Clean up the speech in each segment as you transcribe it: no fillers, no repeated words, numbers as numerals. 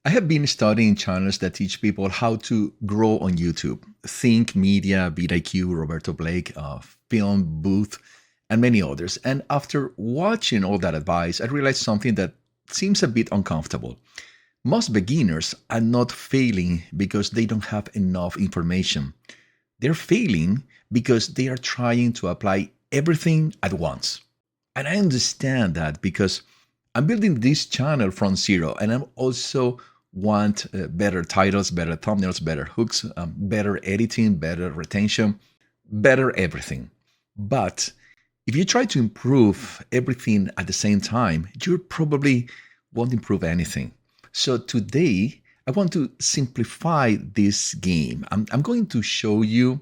I have been studying channels that teach people how to grow on YouTube. Think Media, vidIQ, Roberto Blake, Film Booth, and many others. And after watching all that advice, I realized something that seems a bit uncomfortable. Most beginners are not failing because they don't have enough information. They're failing because they are trying to apply everything at once. And I understand that because I'm building this channel from zero, and I also want better titles, better thumbnails, better hooks, better editing, better retention, better everything. But if you try to improve everything at the same time, you probably won't improve anything. So today, I want to simplify this game. I'm going to show you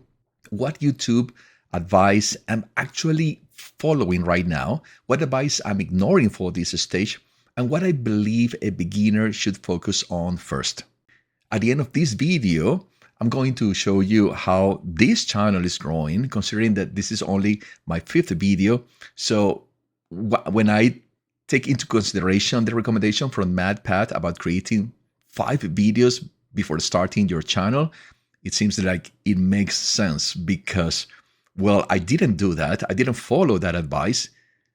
what YouTube advice I'm actually following right now, what advice I'm ignoring for this stage, and what I believe a beginner should focus on first. At the end of this video, I'm going to show you how this channel is growing, considering that this is only my fifth video. So when I take into consideration the recommendation from MadPat about creating 5 videos before starting your channel, it seems like it makes sense because, well, I didn't do that. I didn't follow that advice.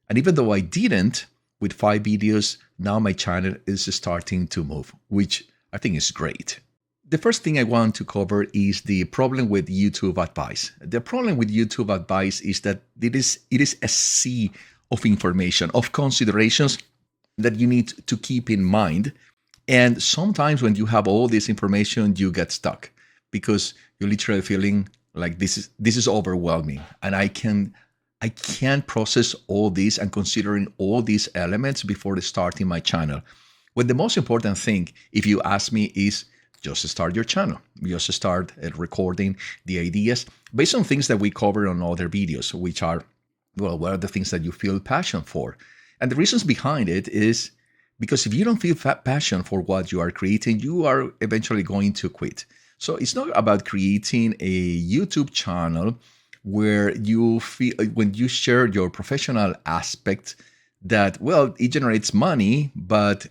And even though I didn't, with 5 videos, now my channel is starting to move, which I think is great. The first thing I want to cover is the problem with YouTube advice. The problem with YouTube advice is that it is a sea of information, of considerations that you need to keep in mind. And sometimes when you have all this information, you get stuck because you're literally feeling like this is overwhelming, and I can't process all this and considering all these elements before starting my channel. Well, the most important thing, if you ask me, is just start your channel. Just start recording the ideas based on things that we cover on other videos, which are, well, what are the things that you feel passion for? And the reasons behind it is because if you don't feel passion for what you are creating, you are eventually going to quit. So it's not about creating a YouTube channel where you feel, when you share your professional aspect, that, well, it generates money, but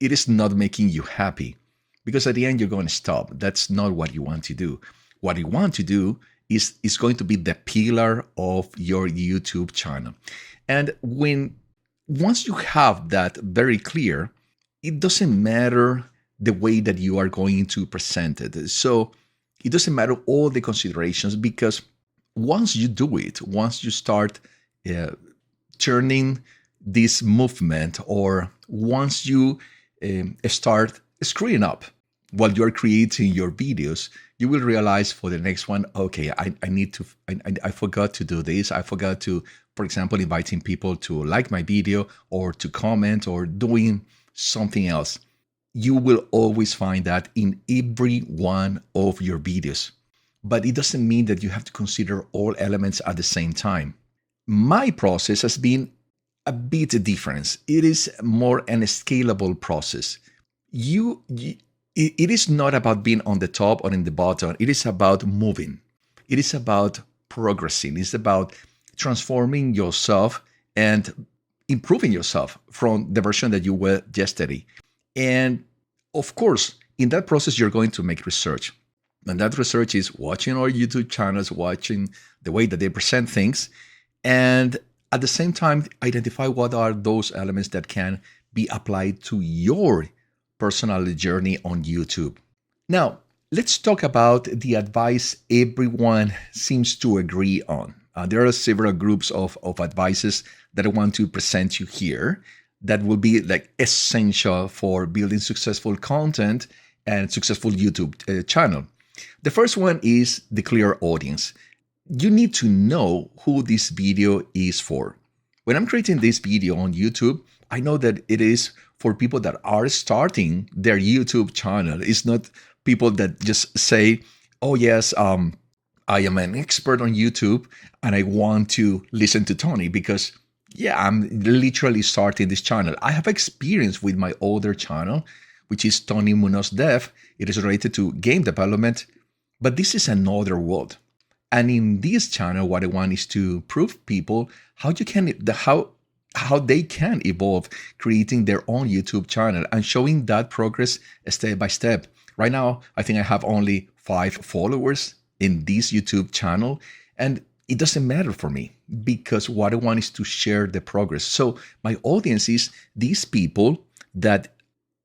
it is not making you happy. Because at the end, you're going to stop. That's not what you want to do. What you want to do is going to be the pillar of your YouTube channel. And once you have that very clear, it doesn't matter the way that you are going to present it. So it doesn't matter all the considerations, because once you do it, once you start turning this movement, or once you start screwing up while you're creating your videos, you will realize for the next one, okay, I forgot to do this. I forgot to, for example, inviting people to like my video or to comment or doing something else. You will always find that in every one of your videos. But it doesn't mean that you have to consider all elements at the same time. My process has been a bit different. It is more an scalable process. It is not about being on the top or in the bottom. It is about moving. It is about progressing. It's about transforming yourself and improving yourself from the version that you were yesterday. And of course, in that process, you're going to make research. And that research is watching our YouTube channels, watching the way that they present things, and at the same time, identify what are those elements that can be applied to your personal journey on YouTube. Now, let's talk about the advice everyone seems to agree on. There are several groups of advices that I want to present you here that will be like essential for building successful content and successful YouTube channel. The first one is the clear audience. You need to know who this video is for. When I'm creating this video on YouTube, I know that it is for people that are starting their YouTube channel. It's not people that just say, oh yes, I am an expert on YouTube and I want to listen to Tony because, yeah, I'm literally starting this channel. I have experience with my older channel, which is Tony Munoz Dev. It is related to game development, but this is another world. And in this channel, what I want is to prove people how how they can evolve creating their own YouTube channel and showing that progress step by step. Right now, I think I have only 5 followers in this YouTube channel, and it doesn't matter for me because what I want is to share the progress. So my audience is these people that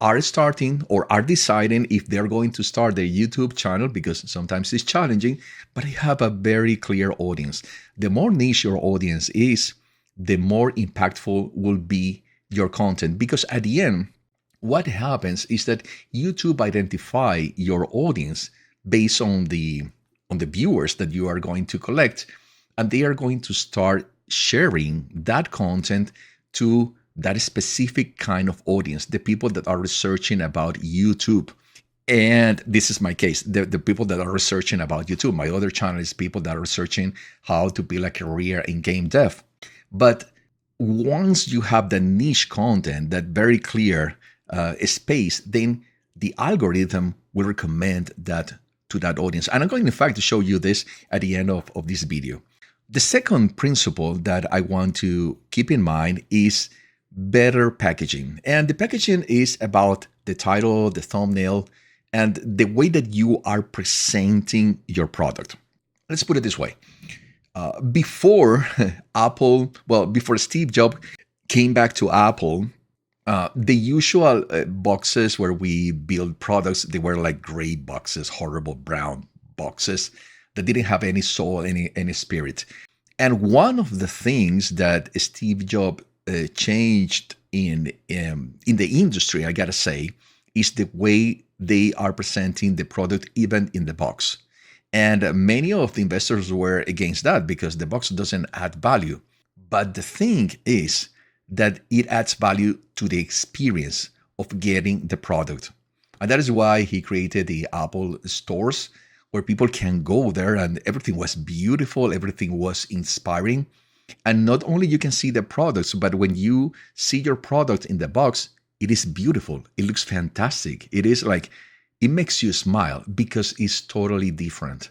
are starting or are deciding if they're going to start their YouTube channel, because sometimes it's challenging, but I have a very clear audience. The more niche your audience is, the more impactful will be your content, because at the end, what happens is that YouTube identify your audience based on the viewers that you are going to collect, and they are going to start sharing that content to that specific kind of audience, the people that are researching about YouTube. And this is my case, the people that are researching about YouTube. My other channel is people that are researching how to build a career in game dev. But once you have the niche content, that very clear space, then the algorithm will recommend that to that audience. And I'm going, in fact, to show you this at the end of this video. The second principle that I want to keep in mind is better packaging. And the packaging is about the title, the thumbnail, and the way that you are presenting your product. Let's put it this way. Before before Steve Jobs came back to Apple, the usual boxes where we build products, they were like gray boxes, horrible brown boxes that didn't have any soul, any spirit. And one of the things that Steve Jobs changed in the industry, I gotta say, is the way they are presenting the product, even in the box. And many of the investors were against that because the box doesn't add value. But the thing is that it adds value to the experience of getting the product. And that is why he created the Apple stores, where people can go there and everything was beautiful, everything was inspiring. And not only you can see the products, but when you see your product in the box, it is beautiful. It looks fantastic. It is like, it makes you smile because it's totally different.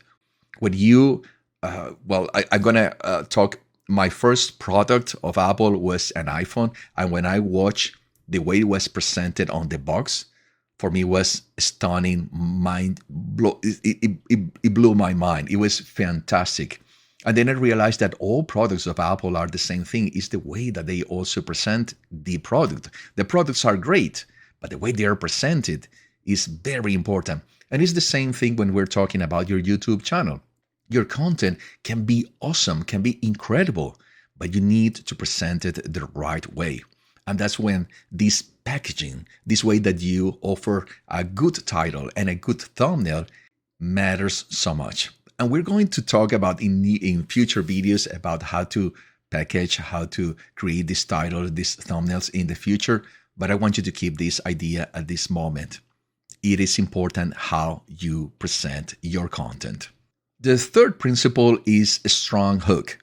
When you, I'm going to talk, my first product of Apple was an iPhone. And when I watched the way it was presented on the box, for me was stunning, it blew my mind. It was fantastic. And then I realized that all products of Apple are the same thing. It's the way that they also present the product. The products are great, but the way they are presented is very important. And it's the same thing when we're talking about your YouTube channel. Your content can be awesome, can be incredible, but you need to present it the right way. And that's when this packaging, this way that you offer a good title and a good thumbnail, matters so much. And we're going to talk about in future videos about how to package, how to create this title, these thumbnails in the future. But I want you to keep this idea at this moment. It is important how you present your content. The third principle is a strong hook.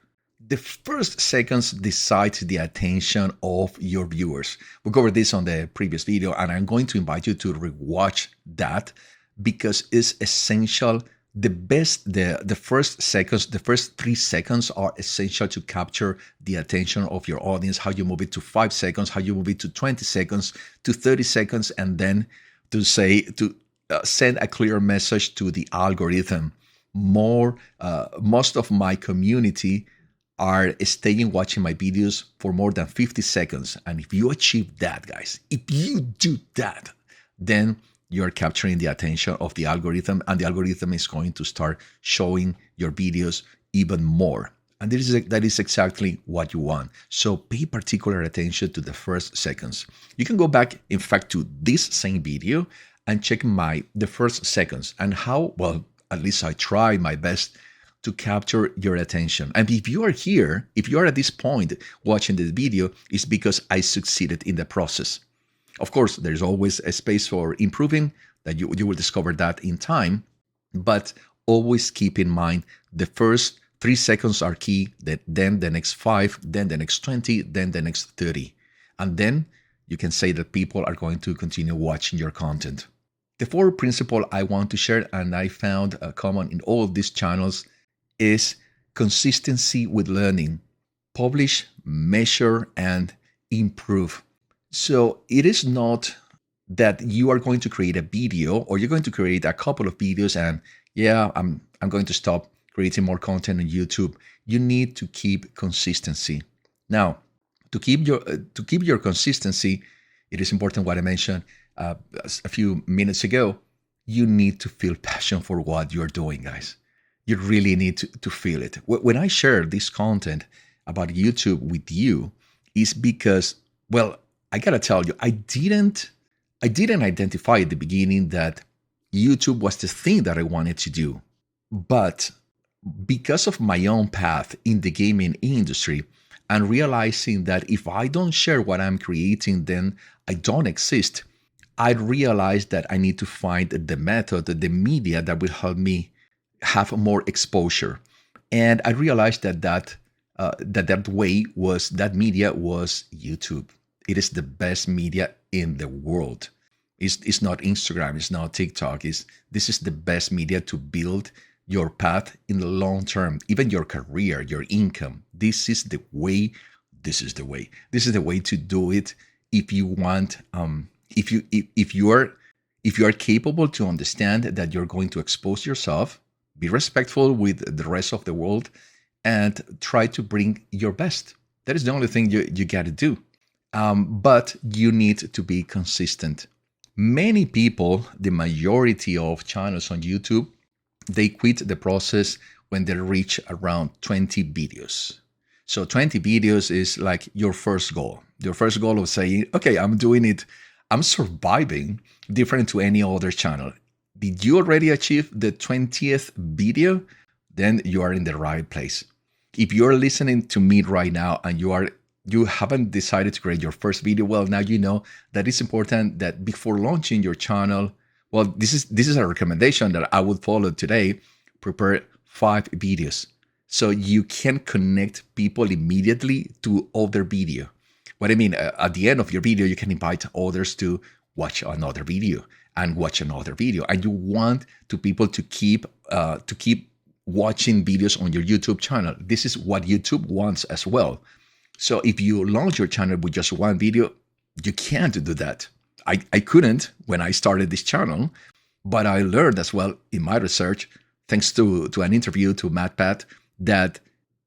The first seconds decide the attention of your viewers. We covered this on the previous video, and I'm going to invite you to rewatch that because it's essential. The first seconds, the first 3 seconds are essential to capture the attention of your audience. How you move it to 5 seconds, how you move it to 20 seconds, to 30 seconds, and then to send a clear message to the algorithm. Most of my community are staying watching my videos for more than 50 seconds. And if you achieve that, guys, if you do that, then you're capturing the attention of the algorithm, and the algorithm is going to start showing your videos even more. And that is exactly what you want. So pay particular attention to the first seconds. You can go back, in fact, to this same video and check the first seconds and how, well, at least I try my best to capture your attention. And if you are here, if you are at this point watching this video, it's because I succeeded in the process. Of course, there's always a space for improving, that you will discover that in time, but always keep in mind the first 3 seconds are key, then the next 5, then the next 20, then the next 30. And then you can say that people are going to continue watching your content. The fourth principle I want to share, and I found common in all of these channels, is consistency with learning. Publish, measure, and improve. So it is not that you are going to create a video or you're going to create a couple of videos and yeah, I'm going to stop creating more content on YouTube. You need to keep consistency. Now, to keep your consistency, it is important what I mentioned a few minutes ago. You need to feel passion for what you're doing, guys. You really need to feel it. When I share this content about YouTube with you, is because, well, I gotta tell you, I didn't identify at the beginning that YouTube was the thing that I wanted to do. But because of my own path in the gaming industry and realizing that if I don't share what I'm creating, then I don't exist, I realized that I need to find the method, the media that will help me have more exposure. And I realized that media was YouTube. It is the best media in the world. It's not Instagram, it's not TikTok. This is the best media to build your path in the long term, even your career, your income. This is the way. This is the way. This is the way to do it. If you want, if you are capable to understand that you're going to expose yourself, be respectful with the rest of the world, and try to bring your best. That is the only thing you got to do. But you need to be consistent. Many people, the majority of channels on YouTube, they quit the process when they reach around 20 videos. So 20 videos is like your first goal. Your first goal of saying, okay, I'm doing it. I'm surviving different to any other channel. Did you already achieve the 20th video? Then you are in the right place. If you're listening to me right now and you haven't decided to create your first video, well, now you know that it's important that before launching your channel, well, this is a recommendation that I would follow today. Prepare 5 videos so you can connect people immediately to other video. What I mean, at the end of your video, you can invite others to watch another video and watch another video, and you want people to keep watching videos on your YouTube channel. This is what YouTube wants as well. So if you launch your channel with just one video, you can't do that. I couldn't when I started this channel, but I learned as well in my research, thanks to an interview to Matt Pat, that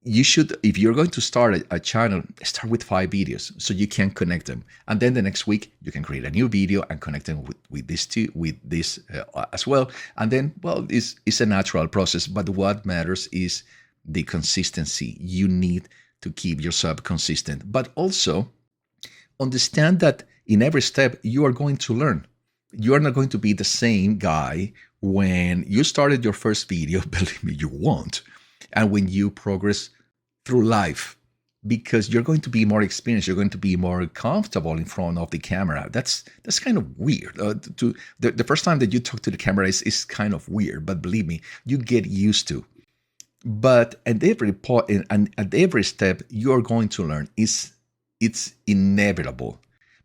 you should, if you're going to start a channel, start with 5 videos so you can connect them. And then the next week, you can create a new video and connect them with this as well. And then, well, it's a natural process, but what matters is the consistency. You need to keep yourself consistent, but also understand that in every step you are going to learn. You are not going to be the same guy when you started your first video. Believe me, you won't. And when you progress through life, because you're going to be more experienced, you're going to be more comfortable in front of the camera. That's kind of weird. The first time that you talk to the camera is kind of weird, but believe me, you get used to. But at every point and at every step, you are going to learn. It's inevitable.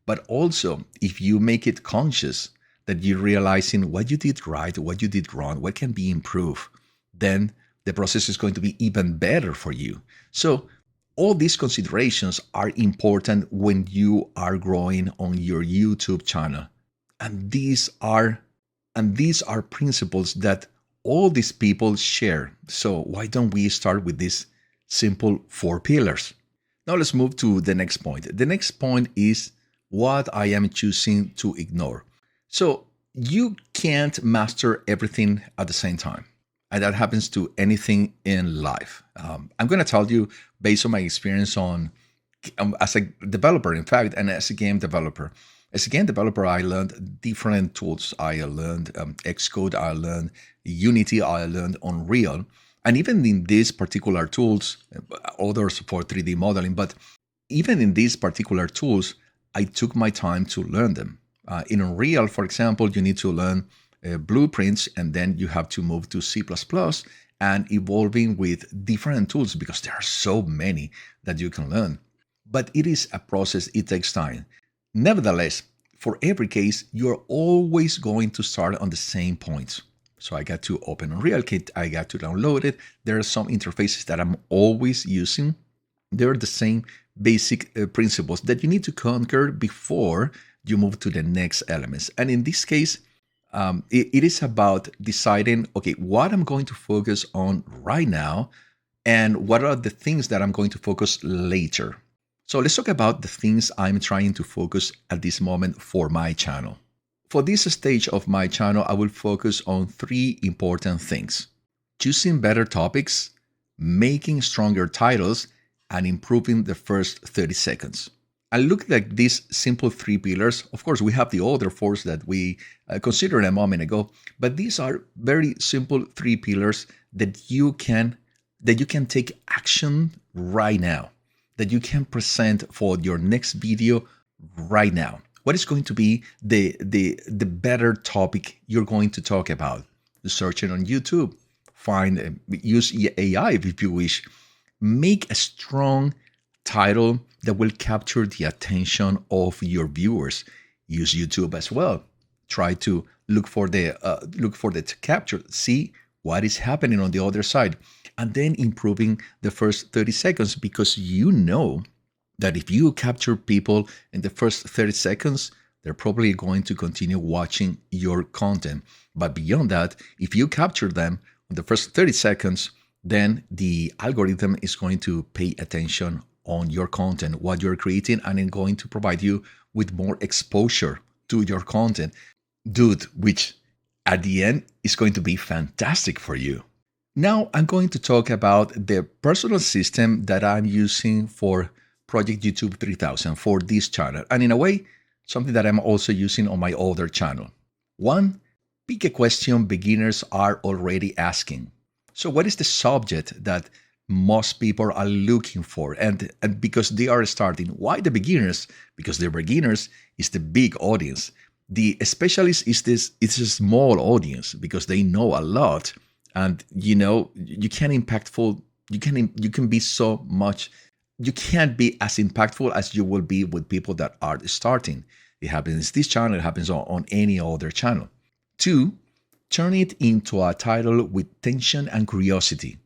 But also, if you make it conscious that you're realizing what you did right, what you did wrong, what can be improved, then the process is going to be even better for you. So all these considerations are important when you are growing on your YouTube channel. And these are principles that all these people share. So why don't we start with these simple 4 pillars? Now let's move to the next point. The next point is what I am choosing to ignore. So you can't master everything at the same time. And that happens to anything in life. I'm going to tell you based on my experience as a developer, in fact, and as a game developer. As a game developer, I learned different tools. I learned Xcode, I learned Unity, I learned Unreal. And even in these particular tools, others for 3D modeling, but even in these particular tools, I took my time to learn them. In Unreal, for example, you need to learn blueprints, and then you have to move to C++ and evolving with different tools because there are so many that you can learn. But it is a process, it takes time. Nevertheless, for every case, you're always going to start on the same points. So I got to open Unreal Kit, I got to download it. There are some interfaces that I'm always using. They're the same basic principles that you need to conquer before you move to the next elements. And in this case, it is about deciding, okay, what I'm going to focus on right now and what are the things that I'm going to focus later. So let's talk about the things I'm trying to focus at this moment for my channel. For this stage of my channel, I will focus on 3 important things: choosing better topics, making stronger titles, and improving the first 30 seconds. And look like these simple 3 pillars. Of course, we have the other 4 that we considered a moment ago, but these are very simple 3 pillars that you can take action right now, that you can present for your next video right now. What is going to be the better topic you're going to talk about? Search it on YouTube. Use AI if you wish. Make a strong title that will capture the attention of your viewers. Use YouTube as well. Try to look for the capture. See what is happening on the other side, and then improving the first 30 seconds, because you know that if you capture people in the first 30 seconds, they're probably going to continue watching your content. But beyond that, if you capture them in the first 30 seconds, then the algorithm is going to pay attention on your content, what you're creating, and it's going to provide you with more exposure to your content, dude, which at the end is going to be fantastic for you. Now I'm going to talk about the personal system that I'm using for Project YouTube 3000 for this channel, and in a way, something that I'm also using on my other channel. 1, pick a question beginners are already asking. So what is the subject that most people are looking for? And because they are starting. Why the beginners? Because the beginners is the big audience. The specialist it's a small audience because they know a lot. And you can be so much. You can't be as impactful as you will be with people that are starting. It happens this channel, it happens on any other channel. 2, turn it into a title with tension and curiosity.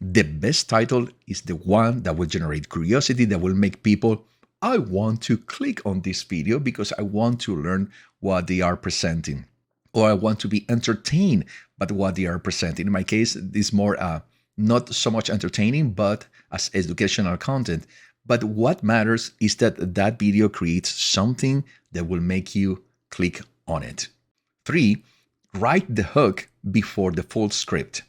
The best title is the one that will generate curiosity, that will make people, I want to click on this video because I want to learn what they are presenting, or I want to be entertained by what they are presenting. In my case, it's more not so much entertaining, but as educational content. But what matters is that that video creates something that will make you click on it. 3, write the hook before the full script.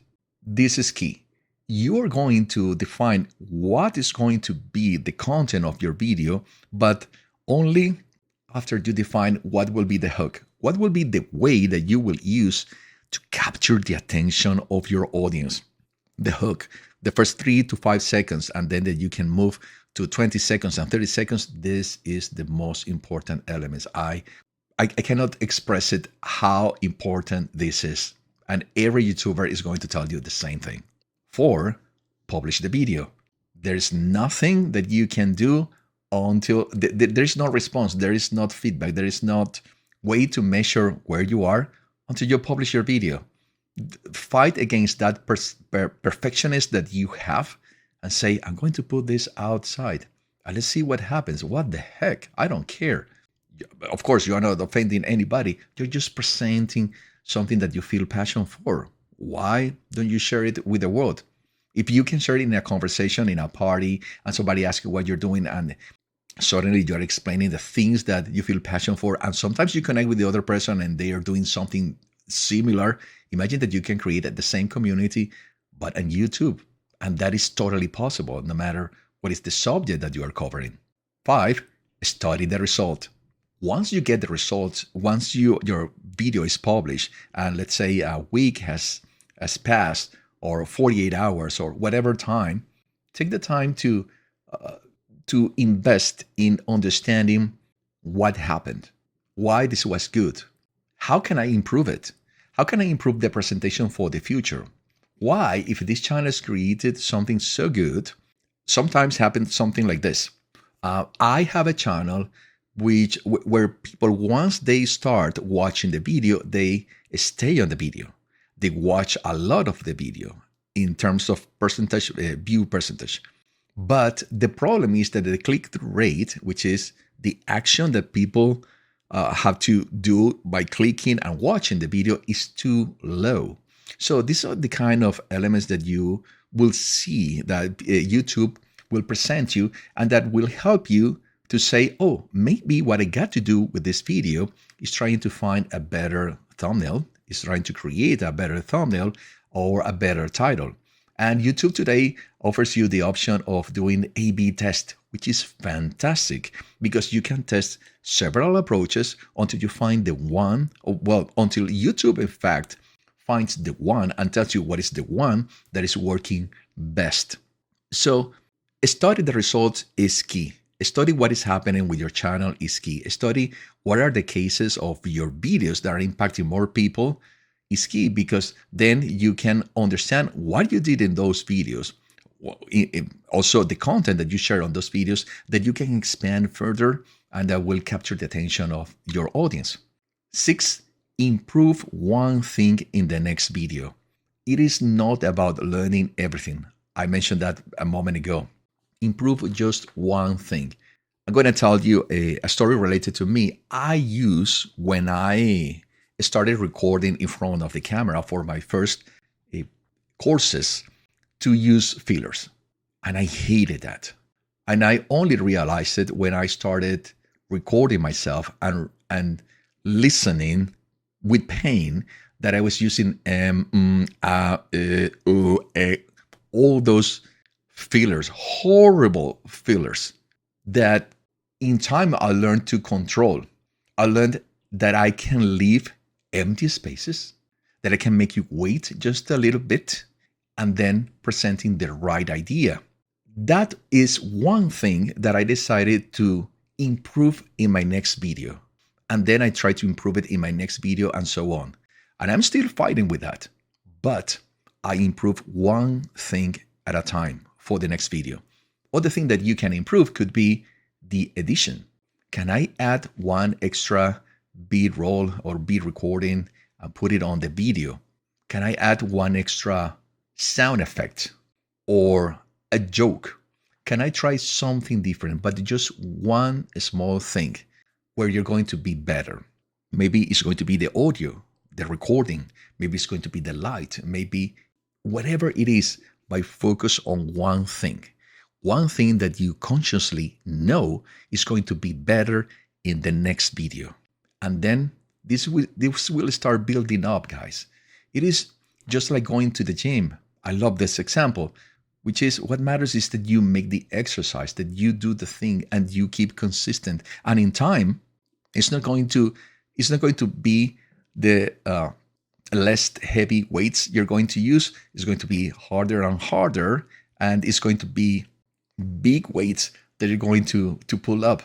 This is key. You are going to define what is going to be the content of your video, but only after you define what will be the hook, what will be the way that you will use to capture the attention of your audience. The hook, the first 3 to 5 seconds, and then that you can move to 20 seconds and 30 seconds. This is the most important elements. I cannot express it how important this is. And every YouTuber is going to tell you the same thing. 4, publish the video. There's nothing that you can do until there's no response, there is not feedback, there is not way to measure where you are until you publish your video. Fight against that perfectionist that you have and say, I'm going to put this outside and let's see what happens. What the heck? I don't care. Of course, you are not offending anybody. You're just presenting something that you feel passion for. Why don't you share it with the world? If you can share it in a conversation, in a party, and somebody asks you what you're doing, and suddenly you're explaining the things that you feel passion for, and sometimes you connect with the other person and they are doing something similar, imagine that you can create the same community, but on YouTube. And that is totally possible, no matter what is the subject that you are covering. 5, study the result. Once you get the results, once your video is published, and let's say a week has passed, or 48 hours, or whatever time, take the time to invest in understanding what happened, why this was good, how can I improve it, how can I improve the presentation for the future, why, if this channel has created something so good, sometimes happens something like this. I have a channel where people, once they start watching the video, they stay on the video. They watch a lot of the video in terms of percentage, view percentage. But the problem is that the click-through rate, which is the action that people have to do by clicking and watching the video, is too low. So these are the kind of elements that you will see that YouTube will present you, and that will help you to say, oh, maybe what I got to do with this video is trying to find a better thumbnail, is trying to create a better thumbnail or a better title. And YouTube today offers you the option of doing A/B test, which is fantastic because you can test several approaches until you find the one, well, until YouTube, in fact, finds the one and tells you what is the one that is working best. So study the results is key. Study what is happening with your channel is key. Study what are the cases of your videos that are impacting more people is key, because then you can understand what you did in those videos. Also, the content that you share on those videos that you can expand further and that will capture the attention of your audience. 6, improve one thing in the next video. It is not about learning everything. I mentioned that a moment ago. Improve just one thing. I'm going to tell you a story related to me. I use when I started recording in front of the camera for my first courses to use fillers. And I hated that. And I only realized it when I started recording myself and listening with pain that I was using all those fillers, horrible fillers that in time I learned to control. I learned that I can leave empty spaces, that I can make you wait just a little bit, and then presenting the right idea. That is one thing that I decided to improve in my next video. And then I try to improve it in my next video and so on. And I'm still fighting with that. But I improve one thing at a time for the next video. Other thing that you can improve could be the edition. Can I add one extra B-roll or B-recording and put it on the video? Can I add one extra sound effect or a joke? Can I try something different, but just one small thing where you're going to be better? Maybe it's going to be the audio, the recording. Maybe it's going to be the light. Maybe whatever it is, by focus on one thing that you consciously know is going to be better in the next video. And then this will start building up, guys. It is just like going to the gym. I love this example, which is what matters is that you make the exercise, that you do the thing and you keep consistent. And in time, it's not going to be the less heavy weights you're going to use. It's going to be harder and harder, and it's going to be big weights that you're going to pull up.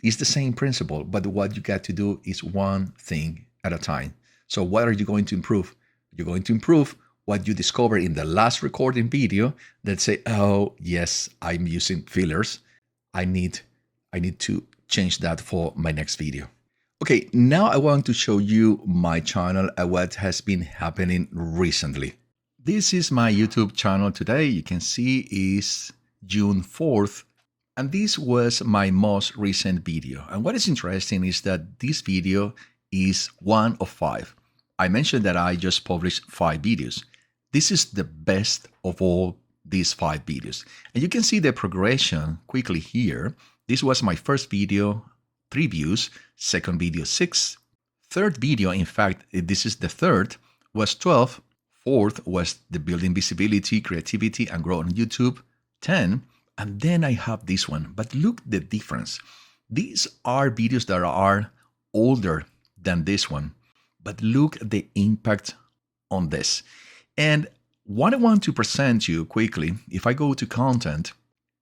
It's the same principle, but what you got to do is one thing at a time. So what are you going to improve? You're going to improve what you discovered in the last recording video that say, oh, yes, I'm using fillers. I need to change that for my next video. Okay, now I want to show you my channel and what has been happening recently. This is my YouTube channel today. You can see is June 4th. And this was my most recent video. And what is interesting is that this video is one of 5. I mentioned that I just published 5 videos. This is the best of all these 5 videos. And you can see the progression quickly here. This was my first video, 3 views, second video, 6, third video, in fact, this is the third, was 12, fourth was the building visibility, creativity, and grow on YouTube, 10, and then I have this one. But look the difference. These are videos that are older than this one, but look the impact on this. And what I want to present you quickly, if I go to content,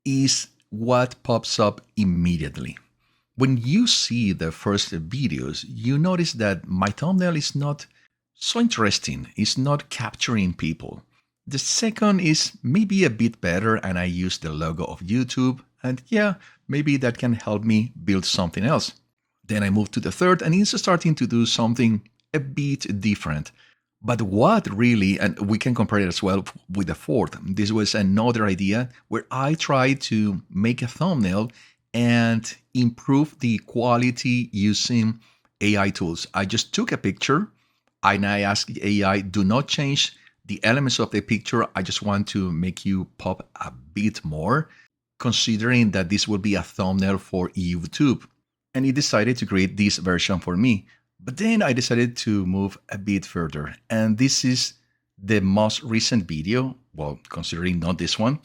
is what pops up immediately. When you see the first videos, you notice that my thumbnail is not so interesting. It's not capturing people. The second is maybe a bit better, and I use the logo of YouTube, and yeah, maybe that can help me build something else. Then I move to the third, and it's starting to do something a bit different. But what really, and we can compare it as well with the fourth, this was another idea where I tried to make a thumbnail and improve the quality using AI tools. I just took a picture and I asked the AI, do not change the elements of the picture. I just want to make you pop a bit more, considering that this will be a thumbnail for YouTube. And it decided to create this version for me. But then I decided to move a bit further. And this is the most recent video, well, considering not this one,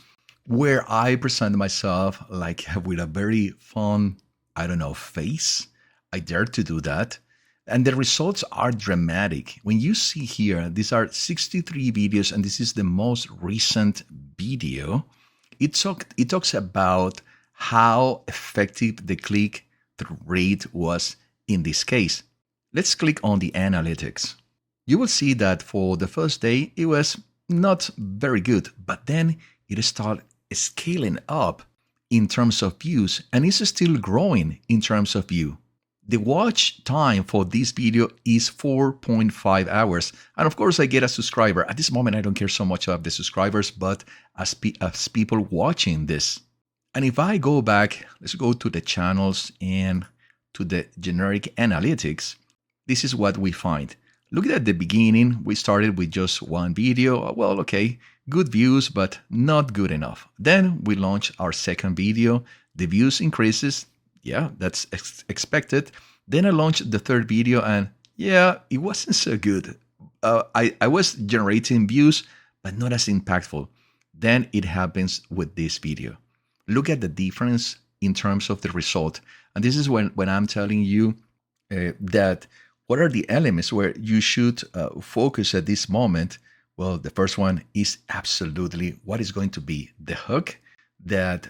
where I present myself like with a very fun, I don't know, face. I dared to do that. And the results are dramatic. When you see here, these are 63 videos, and this is the most recent video. It talks about how effective the click-through rate was in this case. Let's click on the analytics. You will see that for the first day, it was not very good, but then it started scaling up in terms of views, and it's still growing in terms of view. The watch time for this video is 4.5 hours. And of course, I get a subscriber. At this moment, I don't care so much about the subscribers, but as people watching this. And if I go back, let's go to the channels and to the generic analytics, this is what we find. Look at the beginning. We started with just one video. Well, okay, good views, but not good enough. Then we launched our second video. The views increases. Yeah, that's expected. Then I launched the third video and yeah, it wasn't so good. I was generating views, but not as impactful. Then it happens with this video. Look at the difference in terms of the result. And this is when I'm telling you that what are the elements where you should focus at this moment. Well, the first one is absolutely what is going to be the hook that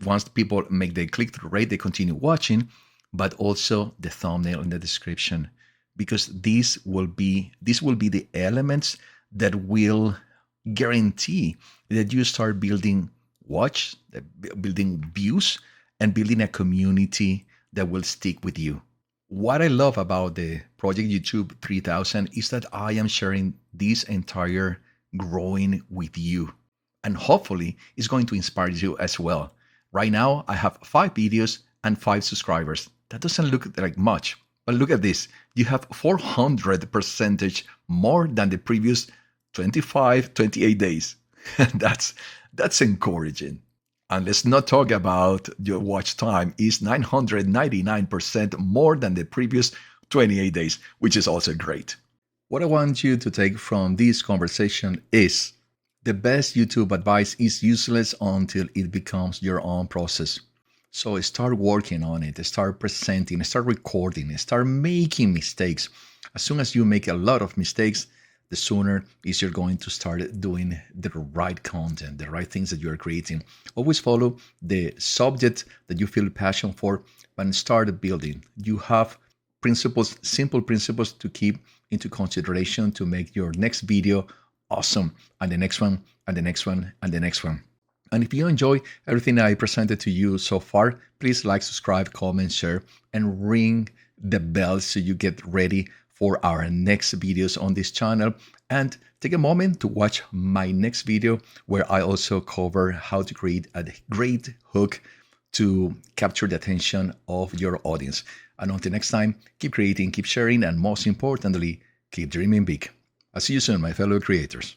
once people make the click-through rate, they continue watching, but also the thumbnail and the description, because these will be the elements that will guarantee that you start building building views, and building a community that will stick with you. What I love about the Project YouTube 3000 is that I am sharing this entire growing with you, and hopefully it's going to inspire you as well. Right now, I have 5 videos and 5 subscribers. That doesn't look like much, but look at this. You have 400% more than the previous 28 days. That's encouraging. And let's not talk about your watch time is 999% more than the previous 28 days, which is also great. What I want you to take from this conversation is the best YouTube advice is useless until it becomes your own process. So start working on it, start presenting, start recording, start making mistakes. As soon as you make a lot of mistakes, the sooner is you're going to start doing the right content, the right things that you're creating. Always follow the subject that you feel passion for, and start building. You have principles, simple principles to keep into consideration to make your next video awesome, and the next one, and the next one, and the next one. And if you enjoy everything I presented to you so far, please like, subscribe, comment, share, and ring the bell so you get ready for our next videos on this channel. And take a moment to watch my next video where I also cover how to create a great hook to capture the attention of your audience. And until next time, keep creating, keep sharing, and most importantly, keep dreaming big. I'll see you soon, my fellow creators.